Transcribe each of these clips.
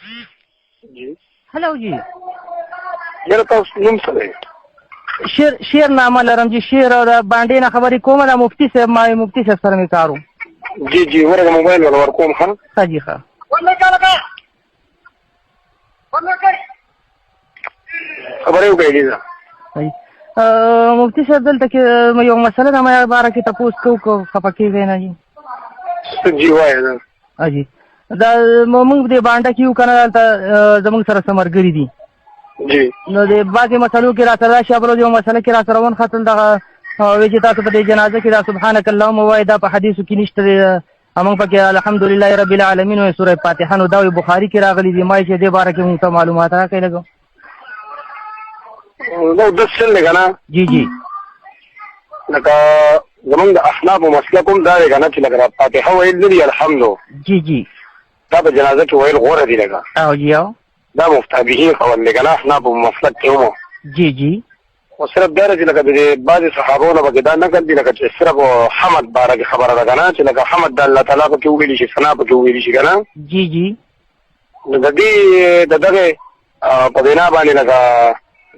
जी هلو جی یاره تاسو نوم څه دی؟ شیر نامه لرم جی. شیر او د باندې نه خبرې کومه د مفتی صاحب مفتی صاحب سره مې کارو. جی جی ورته موبایل ور کوم ښه ښه جی ښه. خبرې وکړئ جی. مفتی صاحب دلته کې یو مسله ده مې باره کې تپوس کوو خفه کېږئ نه جی. جی وایه جی دا موږ دې بانډه کې یو که نه دلته زموږ سره څه ملګري دي جی نو د بعضې مسلو کې را سره راشي ابرو یو مسله کې را سره ونښتل دغه وایي چې تاسو په دې جنازه کې دا سبحانک اللهم وایي دا په حدیثو کې نشته دی. موږ پکې الحمدلله رب العالمین وایي سوره فاتحه نو دا وایي بخاري کې راغلي دي. ما یې چې دې باره کې موږ ته معلومات راکړئ لږ. نو داسې چل دی که نه جی جی لکه زمونږ د احنافو مسلک هم دا دی که نه چې لکه فاتحه ویل نه دي الحمدو جی جی دا په جنازه کې ویل غوره دي لکه او جی او دا مفتابهین قول دی که نه احنافو مسلک کې هم جی جی خو صرف دا دی چې لکه د بعضې صحابو نه پکې دا نقل دي لکه چې صرف حمد باره کې خبره ده که نه چې لکه حمد د الله تعالی پکې وویلي شي ثنا پکې وویلي شي که نه جی جی نو د دې د دغې په بنا باندې لکه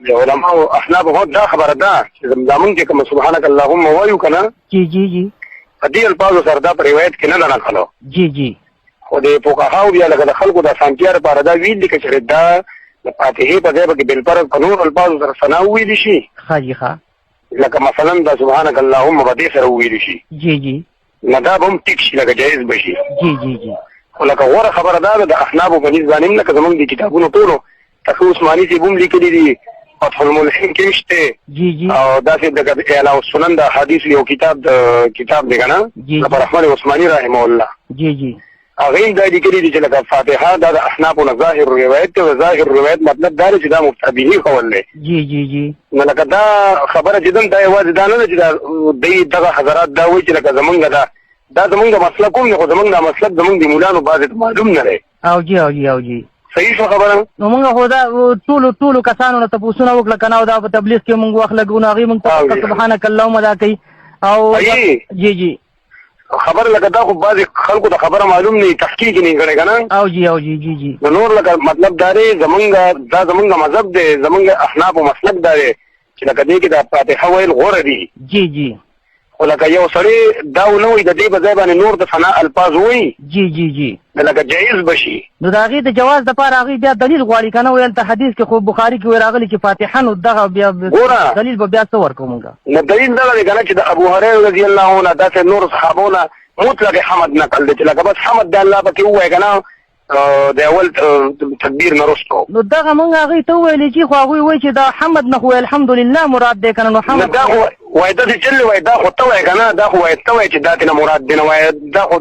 د علماو احنافو هم دا خبره ده چې زمونږ چې کوم سبحانک اللهم وایو که نه جی جی جی په دې الفاظو سره دا په روایت کې نه ده نقلو. جی جی خو د فقهاو بیا لکه د خلکو د اسانتیا لپاره دا ویل دي که چېرې دا د فاتحې په ځای پکې بالفرض په نور الفاظو سره ثنا وویلي شي ښه جی ښه. لکه مثلا دا سبحانک اللهم په دې سره وویلي شي جی جی نو دا به هم ټیک شي لکه جایز به شي. جی جی جی خو لکه غوره خبره دا ده د احنافو په نسبت باندې هم لکه زمونږ د کتابونو ټولو تقي عثماني صاحب هم لیکلي دي فتح الملحین کې شته جی جی او داسې د اعلاء السنن د احادیث یو کتاب دی که نه د رحمن عثماني رحمه الله جی جی هغه هم دا لیکلي دي چې لکه فاتحه دا د احنافو نه ظاهر روایت دی او ظاهر روایت مطلب دا دی چې دا مفتابهي قول دی. جی جی جی نو لکه دا خبره چې دا یوازې دا نه ده چې دوی دغه حضرات دا وایي چې لکه زمونږ دا زمونږ مسلک هم دی خو زمونږ دا مسلک زمونږ د مولانو بعضې ته معلوم نه دی. او جی او جی او جی صحیح شو خبره. نو موږ خو دا ټولو کسانو نه تپوسونه وکړه که نه او دا په تبلیغ کې موږ وخت لګو نو هغوی موږ ته سبحانک اللهم ادا کوي او جی جی خبر لکه دا خو بعضې خلکو ته خبره معلوم نه وي تحقیق یې نه کړی که نه او جی او جی جی جی نو نور لکه مطلب دا دی دا زمونږ مذهب دی زمونږ احنافو مسلک دا دی چې لکه دې کې د فاتحه ویل غوره دي. جی جی خو لکه یو سړی دا ونه وایي د دې په ځای باندې نور د ثنا الفاظ وایي جی جی جی لکه جایز به شي. نو د هغې د جواز دپاره هغوی بیا دلیل غواړي که نه ویل ته حدیث کې خو بخاري کې ویل راغلي چې فاتحه نو دغه بیا دلیل به بیا څه ورکړو موږ. نو دلیل دغه دی که نه چې د ابو هریره رضي الله عنه داسې نور صحابو نه مطلق حمد نقل دی چې لکه بس حمد د الله پکې ووایه که نه د اول تکبیر نه وروسته نو دغه موږ هغوی ته وویلې چې خو هغوی وایي چې دا حمد نه خو الحمدلله مراد دی که نه نو حمد دا خو وایي داسې چل وایي دا خو ته وایې که نه دا خو وایي ته وایې چې دا تېنه مراد دی نه وایه دا خو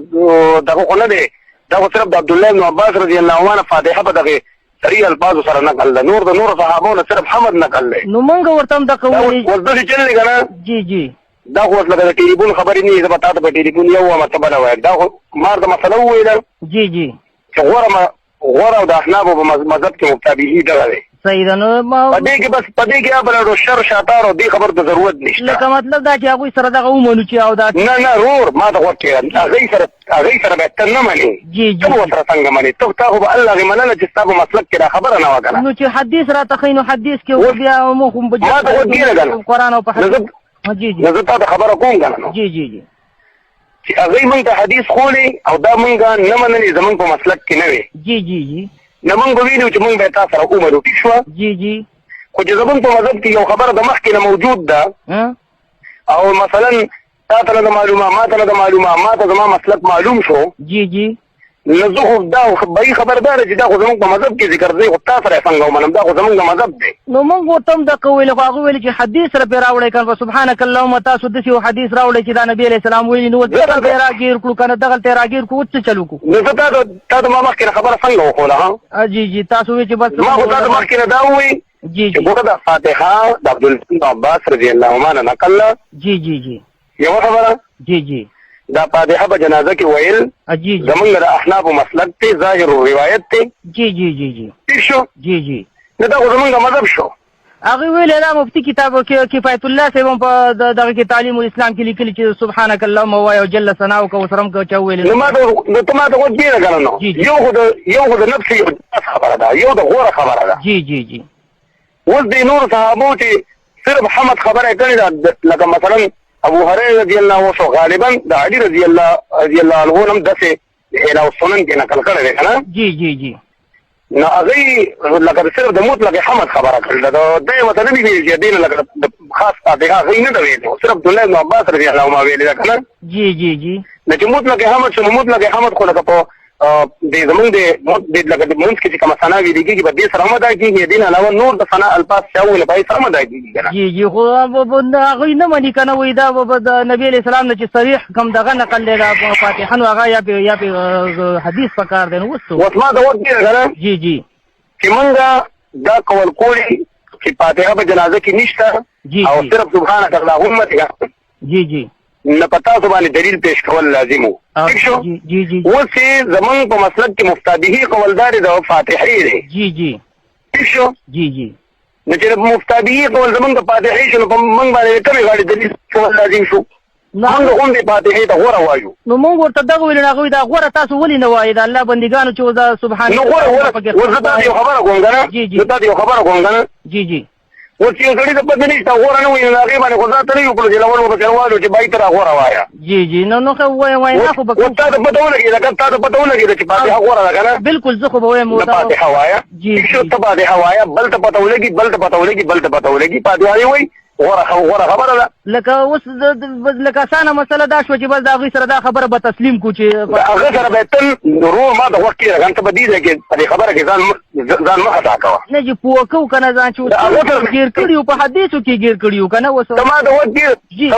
دغه خو نه دی دا خو صرف د عبدالله بن عباس رضي الله عنه فاتحه په دغې صحیح الفاظو سره نقل ده نور د نورو صحابو نه صرف حمد نقل دی. نو موږ ورته هم دغه وویلې اوس داسې چل دی که نه جی جی دا خو اوس لکه د ټلیفون خبرې نه وي زه به تا ته په ټلیفون یو وایم ته بله وایم دا خو ما ورته مسله وویله جی جی چې غوره او د احنافو په مذهب کې مفتابهي دغه دی. صحیح ده. نو په دې کې بس په دې کې بل شر شاطار او دې خبر ته ضرورت نشته. لکه مطلب دا چې هغوی سره دغه ومنو چې او دا نه رور ما ته غوږ کېږه هغوی سره باید ته نه منې جی جی ته به ورسره څنګه منې تا خو به الله هغې منله چې ستا په مسلک کې دا خبره نه وه که نه نو چې حدیث راته ښایي نو حدیث کې بیا موږ ما ته غوږ کېږه که نه قرآن او په حدیث جی جی نو زه تا ته خبره کوم که نه جی جی جی چې هغوی موږ ته حدیث ښولې او دا موږ نه منلې زموږ په مسلک کې نه وې جی جی جی نو موږ به ویلو چې موږ به یې تا سره ومنو ټیک شوه. جی جی خو چې زموږ په مذهب کې یو خبره د مخکې نه موجود ده او مثلا تا ته نه ده معلومه ما ته نه ده معلومه ما ته زما مسلک معلوم شو جی جی نو زه خو دا بهي خبردار چې دا خو زموږ په مذهب کې ذکر دی خو تا سره یې څنګه ومنم دا خو زموږ د مذهب دی. نو موږ ورته هم دغه ویلې خو هغوی ویلې چې حدیث سره پرې راوړی که نه سبحانک اللهم تاسو داسې یو حدیث راوړی چې دا نبي علیه السلام ویلي نو دغلته یې راګیر کړو که نه دغلته یې راګیر کړو اوس څه چلو کړو. نو زه تا ته ما مخکې خبره څنګه وښوله جی جی تاسو وایئ چې بس ما خو تا ته مخکې نه دا ووایي جی چې جی ګوره د فاتحه د عبدالله بن عباس رضي الله عنه نقل ده. جی جی جی یوه خبره جی جی دا فاتحه په جنازه کې ویل جی جی زمونږ د احنافو مسلک دی ظاهر روایت دی. جی جی جی جی ٹھیک شو جی جی نو دا خو زمونږ د مذهب شو. هغه ویل دا مفتی کتاب کې کفایت الله صاحب په دغه کې تعلیم الاسلام کې لیکلي چې سبحانك اللهم وایو جل ثناؤک وسرم کو چا ویل نو ما ته وځي نه کنه نو یو خو د نفس یو خبره ده یو د غوره خبره ده جی جی جی اوس د نور صحابو چې صرف حمد خبره کړې ده لکه مثلا ابو هريره رضی الله عنه غالبا د علي رضی الله عنه هم دسه الى السنن کې نقل کړی کنه جی جی جی نو هغه لکه صرف د مطلق حمد خبره کړل دا د وطن دی چې دین لکه خاص هغه هغه نه دی صرف عبد الله بن عباس رضی الله عنه ویل دا کنه جی جی جی نو چې مطلق حمد شنو مطلق حمد خو لکه په د زمون د لکه د مونږ کې کوم ثنا ویل کېږي په دې سره مدا کېږي دین علاوه نور د ثنا الفاظ شاول په سره مدا کېږي کنه جی جی خو هغه نه مانی کنه وای دا د نبی علیہ السلام نه چې صریح کم دغه نقل دی دا فاتحه نو هغه یا په حدیث پکار دی نو وسو وسما دا وځي کنه جی جی چې مونږه دا کول کولی چې فاتحه په جنازه کې نشته او صرف سبحانك اللهم جی جی نه پتا سو باندې دلیل پیش کول لازم وو ٹھیک شو جی جی اوس زمون په مسلک کې مفتدیه قولدار د فاتحه دی جی جی ٹھیک شو جی جی نو چې مفتدیه قول زمون د فاتحه شنو په مونږ باندې کومه غاړي دلیل کول لازم شو موږ هم د فاتحه ته غوړه وایو نو موږ ورته دغه ویل هغه دا غوړه تاسو ولې نه وایي دا الله بندګانو چې وزا سبحان نو غوړه ورته یو خبره کوم کنه جی جی ته یو خبره کوم کنه جی جی او چې غړي د پدې نشته غوړه نه وي هغه باندې خدا ته یو کړو چې لور په چلوالو چې بای تر غوړه وایا جی جی نو خو وای نه خو به ته پته ولګي دا ته پته ولګي چې فاتحه غوړه ده کنه بالکل زه خو به وایم فاتحه وایا جی شو ته فاتحه وایا بل ته پته ولګي بل ته پته ولګي فاتحه وای غوړه خبره ده لکه اوس لکه اسانه مسله دا شو چې بس دا غي سره دا خبره به تسلیم کو چې هغه سره به تل ورو ما د وخت کې غنټه بدیده کې په خبره کې ځان مخه تا کوه نه چې پوکو کنه ځان چې گیر کړیو په حدیثو کې گیر کړیو کنه وسو تما د وخت کې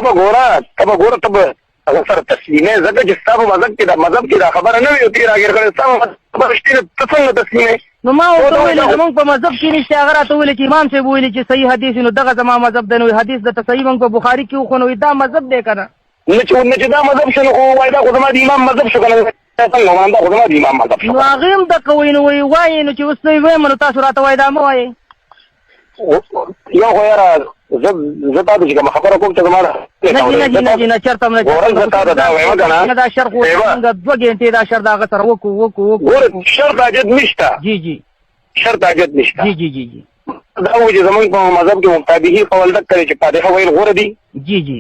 تبه ګوره تبه هغه سره تسلیمه زکه چې تاسو مذهب کې دا خبره نه وي او تیر اگر کړي تاسو خبره شته څنګه تسلیمه نو ما ورته ویل موږ په مذهب کې نشته هغه راته ویل چې امام صاحب ویل چې صحیح حدیث نو دغه زما مذهب دی نو حدیث د صحیح موږ په بخاری کې خو نو دا مذهب دی کنه نه چې دا مذهب شنو خو وای دا خو زما د امام مذهب شو کنه څنګه وانه دا خو زما د امام مذهب شو نو هغه هم د کوي نو وای نو چې اوس وای نو تاسو راته وای دا مو وای یو خو یاره زه تاسو چې کوم خبره کوم چې زما نه چرته نه ورته دا وایم کنه دا شرط څنګه 2 غنټې دا شرط هغه سره وکړو ګور شرط اجد نشته جی جی شرط اجد نشته جی جی جی جی دا و چې زمونږ په مذهب کې مفتدیه قول دک کوي چې فاتحه ویل غوړه دي جی جی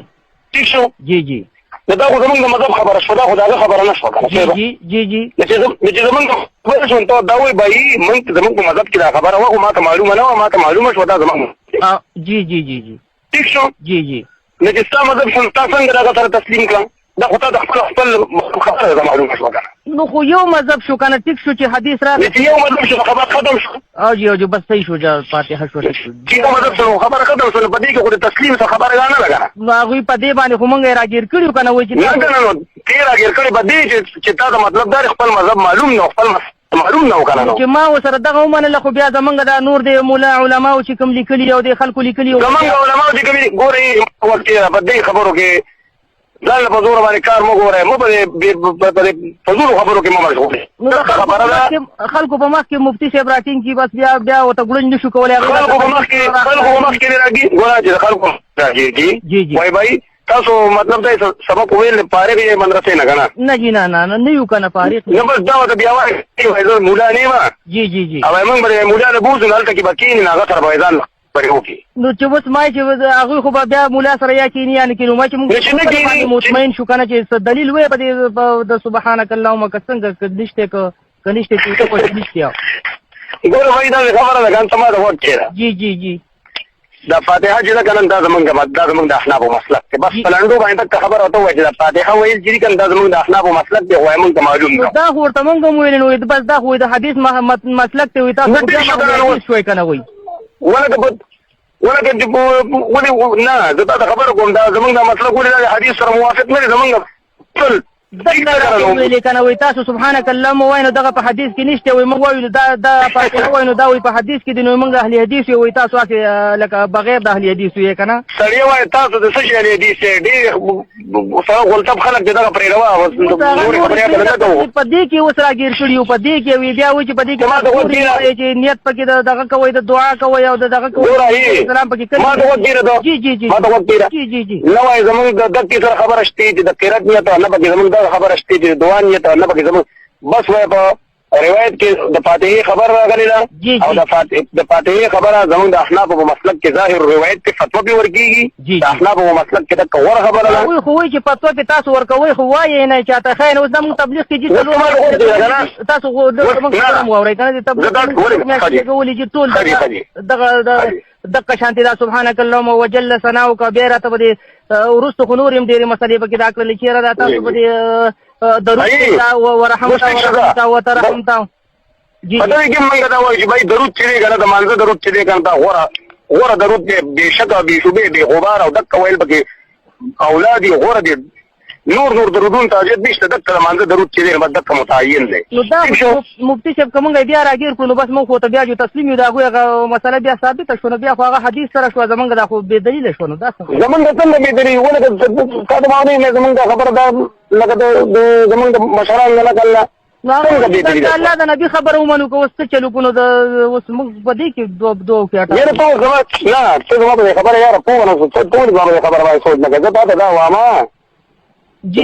ٹھیک شو جی جی دا خو زمونږ د مذهب خبره شو دا خو دا خبره نه شو کنه جی جی جی چې زمونږ خبره شو ته دا وای بای مونږ زمونږ په مذهب کې دا خبره وه ما ته معلومه نه و ما ته معلومه شو دا زمونږ جی جی جی جی ٹھیک شو جی جی نو چې ستا مذهب شو تاسو څنګه دا سره تسلیم کړم دا خو ته د خپل خبره معلومه شو کنه نو خو یو مذهب شو کنه ټیک شو چې حدیث راغی چې یو مذهب شو خبره ختم شو او جی بس صحیح شو جا فاتحه شو چې یو مذهب شو خبره ختم شو په دې کې خو د تسلیم څخه خبره نه لګا نو هغه په دې باندې خو مونږه راګیر کړیو کنه وای چې نه تیر راګیر کړی په دې چې تاسو مطلب دا خپل مذهب معلوم نه خپل معلوم نه وکړه نو چې ما وسره دغه ومنله خو بیا زمونږ دا نور دی مولا علماء چې کوم لیکلي او د خلکو لیکلي زمونږ علماء چې کوم ګوري وخت په دې خبرو کې ځان په زور باندې کار مو ګوره مو په فزول خبرو کې مو مشغول خبره ده خلکو په مخ کې مفتي صاحب راټینګ کی بس بیا وته ګړنج نشو کولای خلکو په مخ کې راګي ګوره چې خلکو راګي وای بای تاسو مطلب دا سبق ویل پاره به مدرسې نه کنه نه جی نه یو کنه پاره نو بس دا وته بیا وای مولا نه ما جی جی جی او موږ به مولا له بوز نه هلته کې بکین نه غتر بایدان پرې وکی نو چې وس ما چې هغه خو بیا مولا سره یا کینی یا نه کینو ما چې موږ مطمئن شو کنه چې دلیل وې په د سبحانك اللهم کڅنګ کنيشته چې په نشته ګوره وای دا خبره ده ګان سما ده وکړه جی جی جی دا فاتحه چې دا کنه دا زمونږ د احناف مسلک ته بس پلانډو باندې خبره وته وای چې دا فاتحه ویل چې کنه دا زمونږ د احناف مسلک دی وای موږ معلوم نه دا خو ورته موږ ویل نو بس دا خو د حدیث مسلک ته وي تاسو بیا شوي کنه وای ولکه نه زه دا خبره کوم دا زمونږ د مسلک ولې د حدیث سره موافق نه زمونږ ټول دغه ویل کنه وای تاسو سبحانك اللهم وای نو دغه په حدیث کې نشته وای موږ وایو دا فاتحه وای نو دا وای په حدیث کې دی نو موږ اهل حدیث وای تاسو لکه بغیر د اهل حدیث یې کنه سړی وای تاسو د څه شي اهل حدیث ډېر سره غلطه خلک دغه پرې روا نور خبرې نه کوي په دې کې اوس راګیر کړیو په دې کې وی بیا وای چې په دې کې نیت پکې دغه کوي د دعا کوي او دغه کوي سلام پکې کوي ما ته وګیره جی جی جی ما ته وګیره جی جی جی نو وای زمونږ د دقیق سره خبره شته چې د قرات نیت نه پکې زمونږ د خبره شته چې دوه نیت نه پکې زمونږ بس وای په روایت کې د فاتحه خبر راغلی ده او د فاتحه خبره زمونږ د احناف په مسلک کې ظاهر روایت کې فتوا به ورکیږي د احناف په مسلک کې د کور خبره ده وای خو وای چې فتوا په تاسو ورکوي خو وای نه چاته خاين اوس د تبلیغ کې چې تاسو موږ ووري کنه د تبلیغ کولی چې ټول دغه شانتي دا سبحانك اللهم وجل ثناؤك بيره ته بده ورست خو نور هم ډېرې مسلې پکې دا کړل چې را تاسو بده درود ورحمت او ترحمت جی پدې کې موږ دا وایو چې بھائی درود چې کنه د مانزه درود چې کنه غوره درود دې بشکه به شوبه به غبار او دک ویل پکې اولادي غوره دې نور درودون تاجد نشته دک مانزه درود چې دې دک متعین دی نو دا مفتي صاحب کومه بیا راګیر کړو بس موږ ته بیا جو تسلیم یو دا هغه مسله بیا ثابت شونه بیا خو هغه حدیث سره شو زمونږ دا خو به دلیل شونه دا زمونږ څنګه به دلیل ولې کاده باندې زمونږ خبر دا لکه زمونږ مشران نه کړل الله د نبی خبر ومنو کو وست چلو کو نو د اوس موږ په دې کې دوه کېټه یاره په خبر نه څه ما خبر یاره په نو څه ټول ما خبر وای سوچ نه کړه دا وامه جی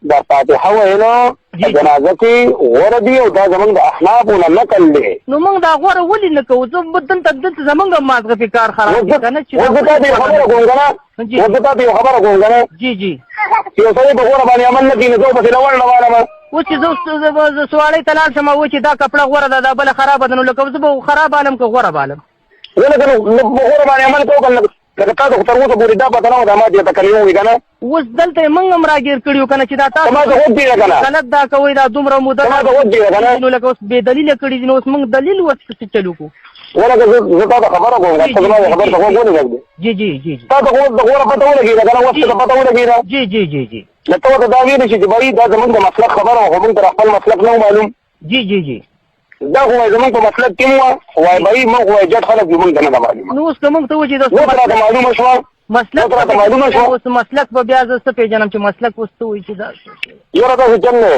دا فاتحه ویلو جنازه کې غوړه دی او دا زمونږ د احناف نه نقل دی نو موږ دا غوړه ولې نه کوو زه بدن تدل زمونږ مازغه په کار خراب کنه چې وګړه دې خبره کوم کنه وګړه دې خبره کوم کنه جی جی یو سړی په غوړه باندې عمل نه کوي نو په لوړ نه واره و چې زه سوالي تلال شم و چې دا کپڑا غوړه ده بل خراب ده نو لکه زه خراب عالم کو غوړه عالم ولکه نو غوړه باندې عمل کوو کنه لکه تاسو تر اوسه پورې دا پته نه ده ما دې تکلیف وي کنه اوس دلته موږ هم راګیر کړیو کنه چې دا تاسو ما ته وځي کنه غلط دا کوي دا دومره موده ما ته وځي کنه نو لکه اوس به دلیل کړی نو اوس موږ دلیل وڅ چلو کو ولکه زه تاسو خبره کوم تاسو ما خبر ته وګورئ جی جی جی تاسو غوړه پته ولګی کنه اوس ته پته ولګی جی جی جی جی لته دا ویل چې بای دا زمونږ د مسلک خبره او موږ تر خپل مسلک نه معلوم جی جی جی دا خو زمونږ په مسلک کې مو وای بای موږ وای جټ خلک موږ نه معلوم نو اوس کوم ته وځي دا معلومه شو مسلک اوس مسلک په بیا زسته پیژنم چې مسلک وستو وي چې دا یره دا څنګه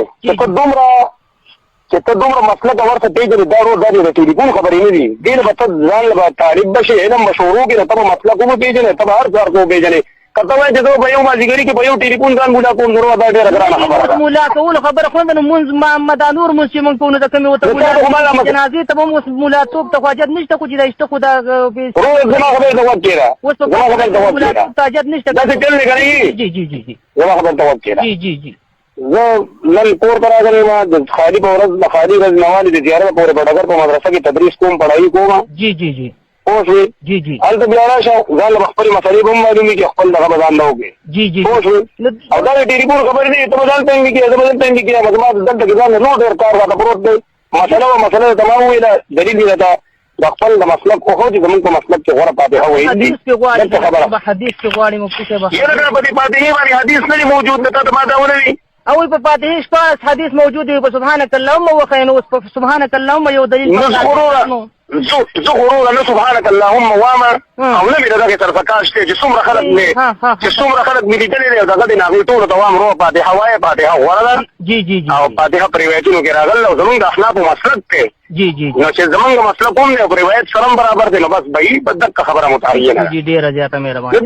چې ته دومره مسلک ورته پیژنې دا ورو د ټلیفون خبرې نه دي دین په ځان له طالب بشي علم مشورو کې ته مسلک مو پیژنې ته هر څار کو پیژنې کته وای چې زه په یو مازیګری کې په یو ټلیفون ځان مولا کوم ضرور دا ډیره ګرانه خبره ده مولا کول خبره خو نن مونږ محمد انور مسلمان کو نه د کمی وته مولا جنازه ته مو مولا توپ ته حاجت نشته کو چې دا است خدا روز زما خبره دا وکړه زما خبره دا وکړه حاجت نشته دا څه چل نه کوي جی جی جی جی زما خبره دا وکړه جی جی جی زه نن کور ته راغلی ما د خالي په ورځ د خالي ورځ نوالي د زیارت پورې په ډګر په مدرسه کې تدریس کوم پڑھائی کوم جی جی جی اوس جی جی الته بیا راشه ځان له خپل مسلې هم معلومي چې خپل دغه ځان نه وګي جی جی او دا ټلیفون خبر نه ته ځان څنګه کې دا ځان څنګه کې ما دلته ځان نو ډېر کار راته پروت دی مسله تمام ویله دلیل دی دا د خپل د مسلک خو چې زمونږ په مسلک کې غوړه فاتحه وایي حدیث کې غواړي حدیث کې غواړي مفتي صاحب یره په دې فاتحه باندې حدیث نه موجود نه ته ما دا ولوي او په فاتحه شپه حدیث موجود دی په سبحانك اللهم وخينو سبحانك اللهم یو دلیل زه غرور نه سبحانك اللهم واما او نه مې دغه ترفکاش ته چې څومره خلک مې لیدلې دي دغه د ناغي ټول دوام رو فاتحه وایي فاتحه ورله جی جی جی او فاتحه پر روایتونو کې راغله او زمونږ د اخلاق مسلک ته جی جی نو چې زمونږ مسلک هم نه پر روایت سره برابر دي نو بس به په دغه خبره متعینه جی ډیره زیاته مهرباني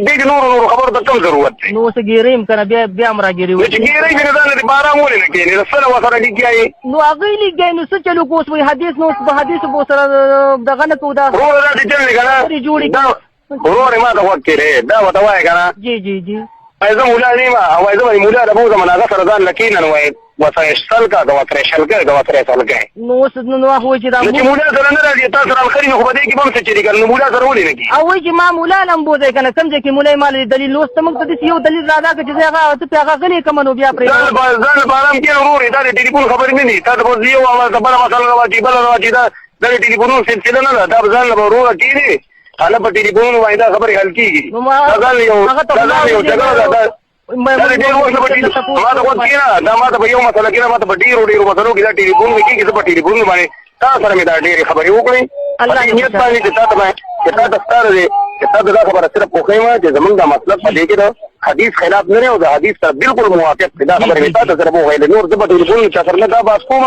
دې نور خبر د کوم ضرورت دی نو څه ګیریم کنه بیا مرا ګیری چې ګیری نه ده بارا مول نه کېنه سره وسره کیږي نو هغه لګي نو څه چلو کوس وي حدیث نو په حدیث بو سره دغه نه کو دا ورو دا چې چل کنه جوړی دا ورو ما دا وکړه دا وته وای کنه جی جی جی ایزه مولا نیما او ایزه مولا د بوزه مناغه سره ځان لکینن وای وسایشتل کا دا وتر شلګه دا وتر شلګه نو هو چې دا مولا سره نه راځي تاسو سره الخري خو بده کې بم څه چي کړي مولا سره ولې نه کی او چې ما مولا لم بوزه کنه کوم ځکه مولا مال دلیل نو ست موږ ته یو دلیل راځه چې هغه ته هغه غلي کوم نو بیا پرې ځان بارام کې ورور دا د ټلیفون خبر نه دي تاسو په یو اواز د بل مسله راوځي بل راوځي دا د ټلیفونو سلسله نه دا ځان له ورور کې انا په ټلیفون وای دا خبره حل کیږي هغه یو جګړه ده دا ډېر وخت به ما ته وخت کېنه دا ما ته به یو مسله کېنه ما ته به ډېرو مسلو کې دا ټلیفون مې کېږي زه په ټلیفون باندې تا سره مې دا ډېرې خبرې وکړې په دې نیت باندې چې تا ته ښکاره دی چې تا ته دا خبره صرف وښیم چې زمونږ دا مطلب په دې کې د حدیث خلاف نه دی او د حدیث سره بالکل موافق دی دا خبره مې تا ته صرف وښیلې نور زه په ټلیفون چا سره نه دا بحث کوم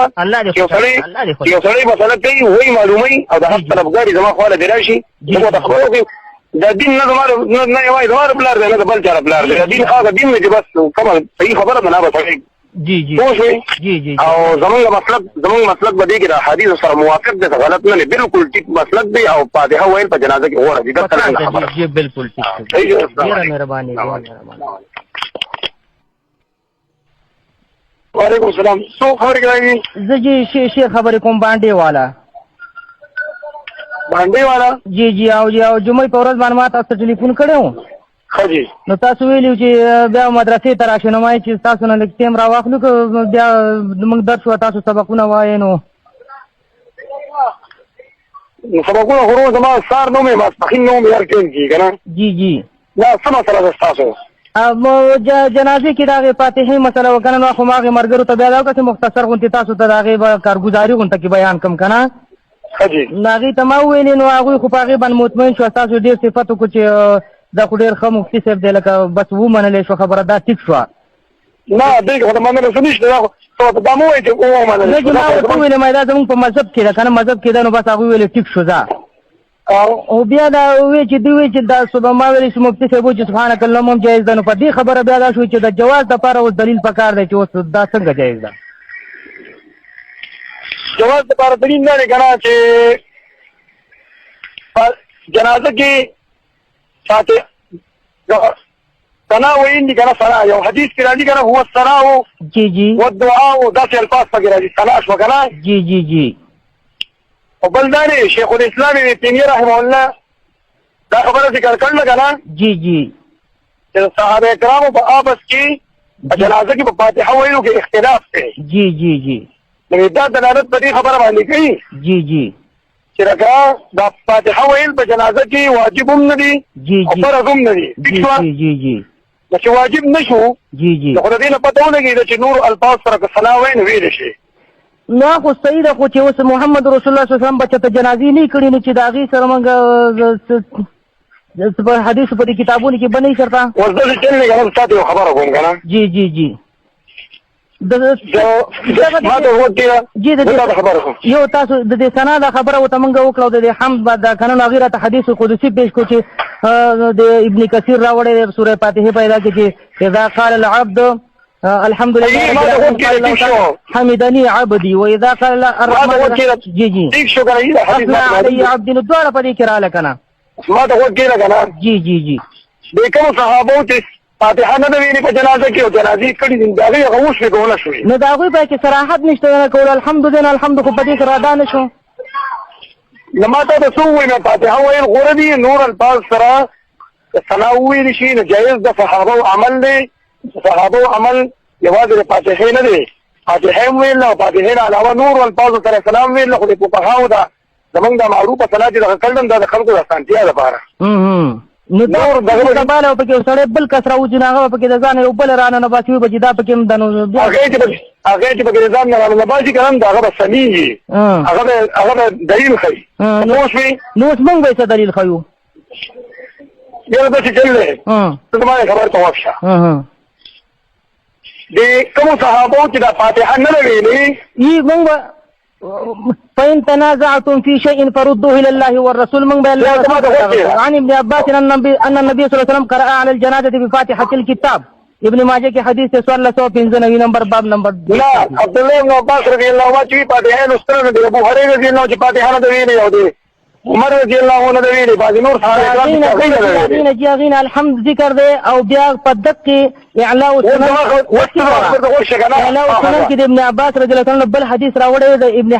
یو سړی مسله کوي وایي معلوموي او د حق طلبګاري زما خواله دې راشي زه ورته خبره وکړم دا دین نه زما نه یوازې زما د پلار دی نه د بل چا د پلار دی دا دین هغه دین دی چې بس کومه صحیح خبره ده نه به سړی او زمونږ مسلک به دی کې د حدیث سره موافق دی غلط نه دی بالکل ټیک مسلک دی او فاتحه ویل په جنازه کې غوره دي دا څنګه خبره جی بالکل ٹھیک ډیره مهرباني وعلیکم السلام څو خبرې کوي زه جی شیخ خبرې کوم باندې والا جی او جمعې په ورځ باندې ما تاسو ټلیفون کړو خجی نو تاسو ویلو چې بیا مدرسې ته راشئ نو ما چې تاسو نه لږ ټیم راواخلو که بیا موږ درس و تاسو سبقونه وایئ نو سبقونه خو روز زما سهار نه وم ماسپښین نه وم هر ټیم کې که نه جی دا څه مسله ده ستاسو جنازې کې د هغې فاتحې مسله وه که نه نو خو ما هغې ملګرو ته بیا دا وکړه چې مختصر غوندې تاسو ته د هغې به کارګزاري غونته کې بیان کړم که نه نو هغې ته ما وویلې نو هغوی خو په هغې باندې مطمئن شوه تاسو ډېر صفت وکړو چې دا خو ډېر ښه مفتي صاحب دی لکه بس ومنلی شو خبره دا ټیک شوه نه دې خو د منلو څه نشته دا مو وایي چې ومنل نه چې ما ورته وویلې دا زموږ په مذهب کې ده که نه مذهب کې ده نو بس هغوی ویلې ټیک شو دا او بیا دا وویل چې دوی وایي چې دا صبح ما ویلې چې مفتي صاحب وایي چې سبحانک اللهم هم جایز ده نو په دې خبره بیا دا شوي چې د جواز دپاره اوس دلیل پکار دی چې اوس دا څنګه جایز ده جواز دپاره دلیل نه دی که نه چې جنازه کې فاتح ثنا ویل دي کنه ثنا یو حدیث کې راځي کنه هو الثناء جی والدعاء دا څه الفاظ پکې راځي ثنا شو کنه جی او بل دا دی شیخ الاسلام ابن تیمیه رحمه الله دا خبره ذکر کړل کنه جی چې صحابه کرامو په آپس کې په جنازه کې په فاتحه ویلو کې اختلاف دی جی نو دا دلالت په دې خبره باندې کوي جی چې راګه دا فاتحه ویل په جنازه کې واجب هم نه دي او فرض هم نه دي جی چې واجب نشو جی خو دې نه پته ولګي چې نور الفاظ سره صلا وین ویل شي نو خو صحیح ده خو چې اوس محمد رسول الله صلی الله علیه وسلم بچته جنازې نه کړي نو چې د هغې سره موږ په حدیثو په دې کتابونو کې به نه یې چېرته اوس داسې چل دی که نه تاته یو خبره کوم که نه جی یو تاسو د دې ثنا دا خبره ورته موږ وکړه او د دې حمد به دا که نه نو هغې راته حدیث قدسي پیش کړو چې د ابن کثیر راوړی دی سورې فاتحې پیدا کې چې اذا قال العبد الحمد لله حمدني عبدي واذا قال الرحمن جی اثنى علي عبدي نو دواړه په دې کې راغله که نه ما ته وکړه که نه جی د کومو صحابو چې فاتحه نه ده ویلې په جنازه کې او جنازې کړي دي د هغې هغه اوس ونه شوې نو د هغوی په کې صراحت نشته نه کول الحمد نه الحمد خو په دې کې رادا نه شو نو ما ته د څه وویل فاتحه ویل غوره دي نور الفاظ سره ثنا وویل شي نو جایز د صحابو عمل دی صحابو عمل یوازې د فاتحې نه دی فاتحه هم ویل او فاتحې نه علاوه نور الفاظو سره سلام ویل خو د فقهاو ده زمونږ دا معروفه صلا چې دغه کړل دا د خلکو د اسانتیا لپاره نو نور دغه بالا په کې سره بل کسره و جناغه په کې د ځان یو بل رانه نه باسي به دا په کې دنو هغه چې په کې ځان نه نه باسي کړم دا هغه سميږي هغه دلیل خي نو څنګه به څه دلیل خيو یو د څه چلې ته ما خبر ته واښه د کوم صحابو چې د فاتحه نه ویلې ای موږ فإن تنازعتم في شيء فردوه إلى الله والرسول من بين عن ابن عباس أن النبي صلى الله عليه وسلم قرأ على الجنازة بفاتحة الكتاب ابن ماجه کے حدیث سے سوال 195 نمبر باب نمبر لا عبدالله بن عباس رضی اللہ عنہ چې فاتحه لوستل دي ابو هريره رضی الله عنه چې فاتحه نه ویلې او دي عمر رضی الله عنه نه ویلې بعض نور صحابه جاغین الحمد ذکر دے او بیا پدک کې اعلاء السنن کې ابن عباس رضی الله عنه بل حدیث راوړی د ابن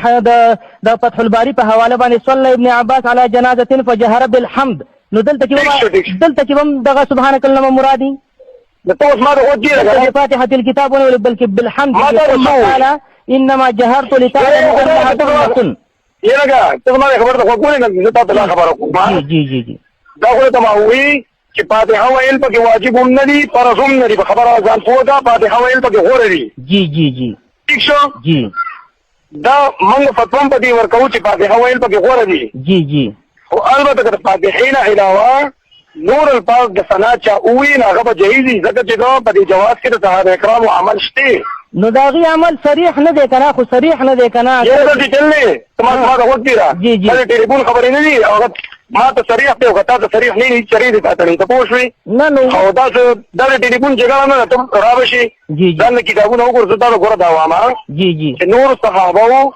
د فتح الباری په حواله باندې صلی ابن عباس علی جنازه فجهر بالحمد نو دلته کې دغه سبحانك اللهم مرادي نتوس ما ده وجه فاتحة الكتاب ولا بل بالحمد قال انما جهرت لتعلم انها سنة يرجع ته ما خبر ته کوونه نه ته ته خبر کوم جی دا خو ته ما وی چې چې فاتحه ویل پکې واجب هم نه دي فرض هم نه دي په خبره ځان پوه ده فاتحه ویل پکې غوره دي جی جی جی ٹھیک شو جی دا موږ فتوا هم په دې ورکوو چې فاتحه ویل پکې غوره دي جی جی خو البته که د فاتحې نه علاوه نور الفاظ د ثنا چا ووي نو هغه به جایز دي ځکه چې دا په دې جواز کې د صحابه کرامو عمل شته نو دا غي عمل صریح نه دی کنه خو صریح نه دی کنه یو څه چلنه ما دا وخت دی را جی جی دا ټلیفون خبرې نه دي هغه ما ته صریح دی او ته صریح نه دي چری دي تاسو ته پوښوي نه نو او دا ټلیفون جګړه نه ته راوشي جی جی دا کتابونه وګورئ دا غوړه دا وامه جی جی چې نور صحابه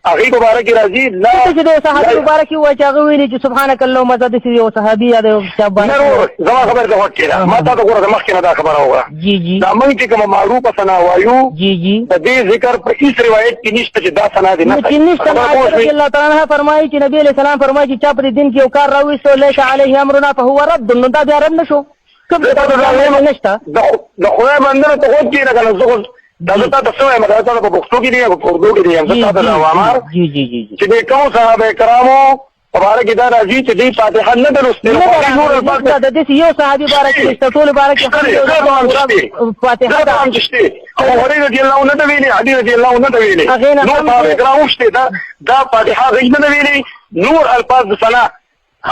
هغه مبارک راځي لا ته چې د صحابه مبارک وای چې هغه ویلي چې سبحانك اللهم مدد سي او صحابي یا د شابان نور زما خبر ده وکړه ما ته غوړه مخکې نه دا خبره وره جی جی دا موږ چې کوم معروفه ثنا وایو جی جی د دې ذکر په هیڅ روایت کې نشته چې دا ثنا دي نه چې نشته رضی الله تعالی عنہ فرمایي چې نبی علیہ السلام فرمایي چې چا په دین کې یو کار راويستو ليس عليه امرنا فهو رد نو دا بیا رد نشو کوم څه نشته د خدای باندې ته وځي نه کنه دا ته تاسو یې مدرسه په پښتو کې دی او په اردو کې دی هم تاسو دا وامر جی جی جی چې کوم صحابه کرامو مبارک دا راځي چې دې فاتحه نه درسته نور الفاظ د دې یو صحابي مبارک استطول مبارک فاتحه دا هم شته او هرې رضی الله عنه د ویلي علي رضی الله عنه د ویلي نو صحابه کرامو شته دا فاتحه غږ نه ویلي نور الفاظ ثنا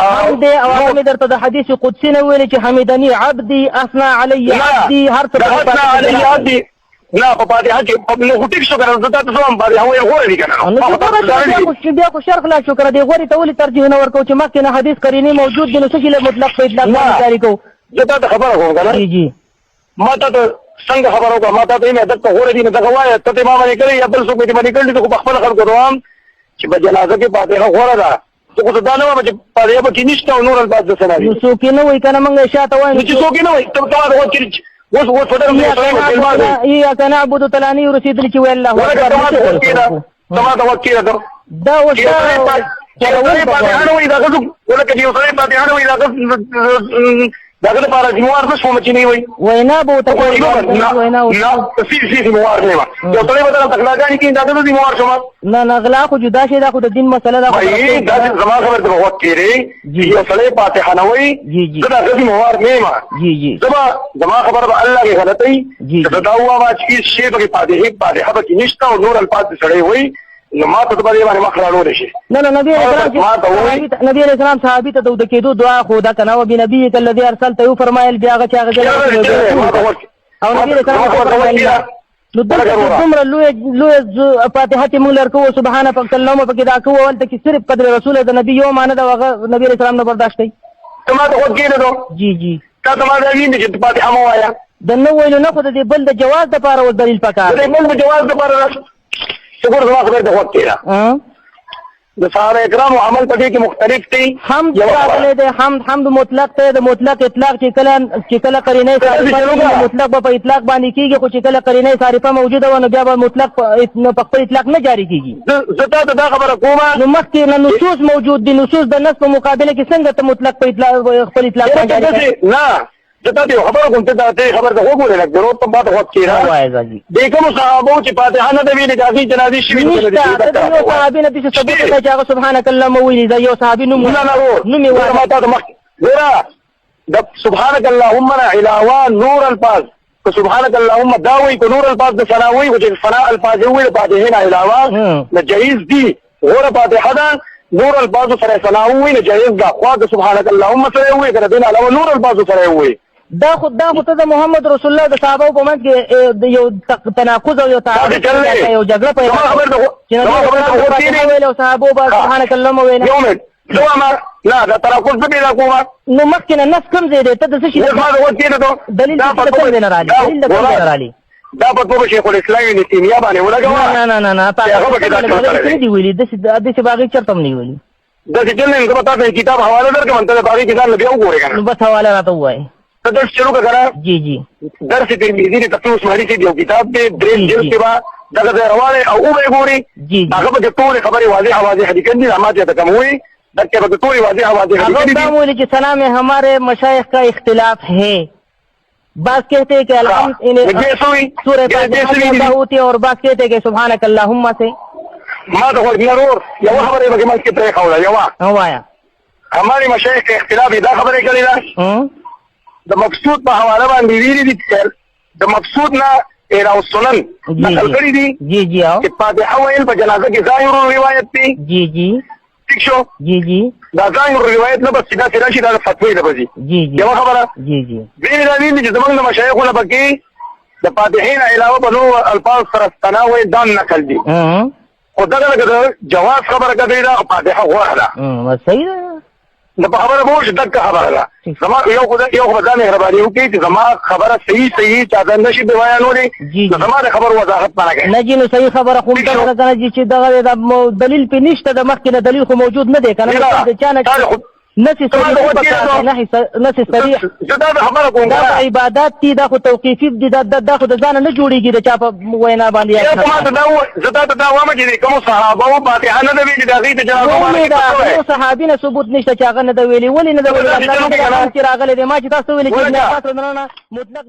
حمد او حمد درته د حدیث قدسی نه ویلي چې حمدني عبدي اثنى علي عبدي هر څه اثنى علي عبدي نه په فاتحه کې په هټیک شو کنه زه تاسو هم باندې هغه غوړې دي کنه نو بیا خو شرح لا شو کنه دی غوړې ته ولې ترجیح نه ورکو چې مخکې نه حدیث قرینه موجود دي نو څه چې مطلق په اطلاق باندې جاری کو زه ته خبره کوم کنه جی جی ما ته څنګه خبره کوم ما ته یې دغه غوړې دي نه دغه وایي ته ما باندې کړی یا بل څوک دې باندې کړی ته په خپل خلکو دوام چې په جنازه کې فاتحه غوړه ده څه خو دا نه و چې فاتحه په کې نشته او نور الفاظ د سنا دي نو څوک نه وای کنه موږ شاته وایو چې څوک نه وای ته دا وکړي وس إياك نعبد تلاني ورسيدني چې وی الله تما دا وکړه دا وس فاتحه وای دا غو ولکه یو سره فاتحه وای دا دغه لپاره جمهور څه کوم چې نه وي وینا به ته وینا نه تفصیل جمهور نه ما یو ټول بدل تخلاګانی کې دا د جمهور شوم نه غلا خو جدا شي دا خو د دین مسله ده دا زما خبر د وخت کې یو ټول فاتحه نه وي دا د جمهور نه ما جی جی زما خبر به الله کې غلطي دا هوا ما چې شی په فاتحه به کې نشته او نور الفاظ سره وي نو ما ته باندې مخرالو شي نه نبی علیہ السلام صحابي ته د کېدو دعا خو دا کنه او بنبي الذي ارسلته یو فرمایل بیا هغه او نبی علیہ السلام فرمایل نو دغه لوی فاتحه ته موږ لرکو سبحان اللهم پکې دا کوو ولته کې صرف قدر رسول د نبی یو معنی دا نبی علیہ السلام نه برداشت کوي تما ته وګورئ جی جی تا ته ما دا ویني چې فاتحه مو وایا د نو ویلو نه خو د بل د جواز د لپاره ول دلیل پکار د بل د جواز د لپاره څنګه زما خبر د وخت کې د صحابه کرامو عمل پدې کې مختلف دي حمد راغله د حمد مطلق ته د مطلق اطلاق چې کله قرینه صارفه مطلق په اطلاق باندې کیږي خو چې کله قرینه صارفه موجوده و نو بیا به مطلق په خپل اطلاق نه جاری کیږي زه ته دا خبره کومه نو مخکې نه نصوص موجود دي نصوص د نص په مقابله کې څنګه ته مطلق په اطلاق خپل اطلاق نه جاری کیږي نه زه ته خبره کوم ته خبر ده وګورئ لکه ضرورت په باندې وخت کې راځي د کوم صحابه چې فاتحه نه دی ویلي داسې جنازي شوی نشته د یو صحابي نه چې ثبوت کوي چې هغه سبحانك اللهم ویلي دا یو صحابي نوم نوم یې ما ته مخ ګوره د سبحانك اللهم علاوه نور الفاظ سبحانك اللهم داوي کو نور الفاظ د ثناوي او چې ثنا الفاظ وي د فاتحه نه علاوه نه جایز دي غوره فاتحه ده نور الفاظ سره ثناوي نه جایز ده خو د سبحانك اللهم سره وي کړه دین علاوه نور الفاظ سره وي دا خود ته د محمد رسول الله د صحابه په منځ کې یو تناقض او یو تعارض یو جګړه پیدا چې نو ویل او صحابه په سبحانك اللهم ویل یو ما لا دا تناقض به پیدا کوما نو مخکې نس کم زی دی ته د څه شي دلیل څه نه راځي دا په توګه شیخ الاسلام ابن تیمیه باندې ولګوا نه په دې ویلي د څه باغی چرته نه ویلي دا چې جنن کومه تاسو کتاب حواله درکوم ته باغی کتاب بیا وګورئ کنه بس حواله راته وای درس شروع کړه جی جی درس ترمذی د تفسیر عثماني سے یو کتاب دی درې جلد کې با دغه روانه او وګوري هغه په ټول خبره واضح حدیث دي رحمت ته کوي دغه په ټول واضح حدیث دي هغه چې سلام ہمارے مشایخ کا اختلاف ہے بعض کہتے ہیں کہ الحمد سورہ فاتحہ ہوتی ہے اور بعض کہتے ہیں کہ سبحانك اللهم سے ما ته ورور یو خبره به ما کې پرې خوله یو وایا ہمارے مشایخ کا اختلاف دا خبره کړی دا د مقصود په حواله باندې ویلي دي د مقصود نه ایراو سنن نقل کړی دي جی جی او چې فاتحه ویل په جنازه کې ظاهر روایت دي جی جی ٹھیک شو جی جی دا ظاهر روایت نه بس سیده سیده شي دا فتوی ده بزي جی جی یو خبره جی جی ویل دا ویل چې زمونږ د مشایخونو پکې د فاتحین علاوه په نو الفاظ سره تناوي دان نقل دي خو دغه لکه جواز خبره کوي دا فاتحه غوړه ده بس صحیح ده نو په خبره مو شدت خبره ده زما یو خدای مهرباني وکړي چې زما خبره صحیح چاته نشي بیانولې زما د خبر وضاحت نه کوي نه جی نو صحیح خبره خو دا کنه چې دغه دلیل په نشته د مخکې نه دلیل خو موجود نه دی کنه د چانه نسی صریح زدا د خبره کوم دا عبادت دي دا خو توقیفي دي دا خو د ځان نه جوړیږي د چا په وینا باندې زدا دا وامه چې کوم صحابه او فاتحه نه دی چې دغه ته جواب باندې دا صحابین ثبوت نشته چې هغه نه دی ویلي ولې نه دی ویلي الله تعالی چې راغله دي ما چې تاسو ویلي چې نه مطلق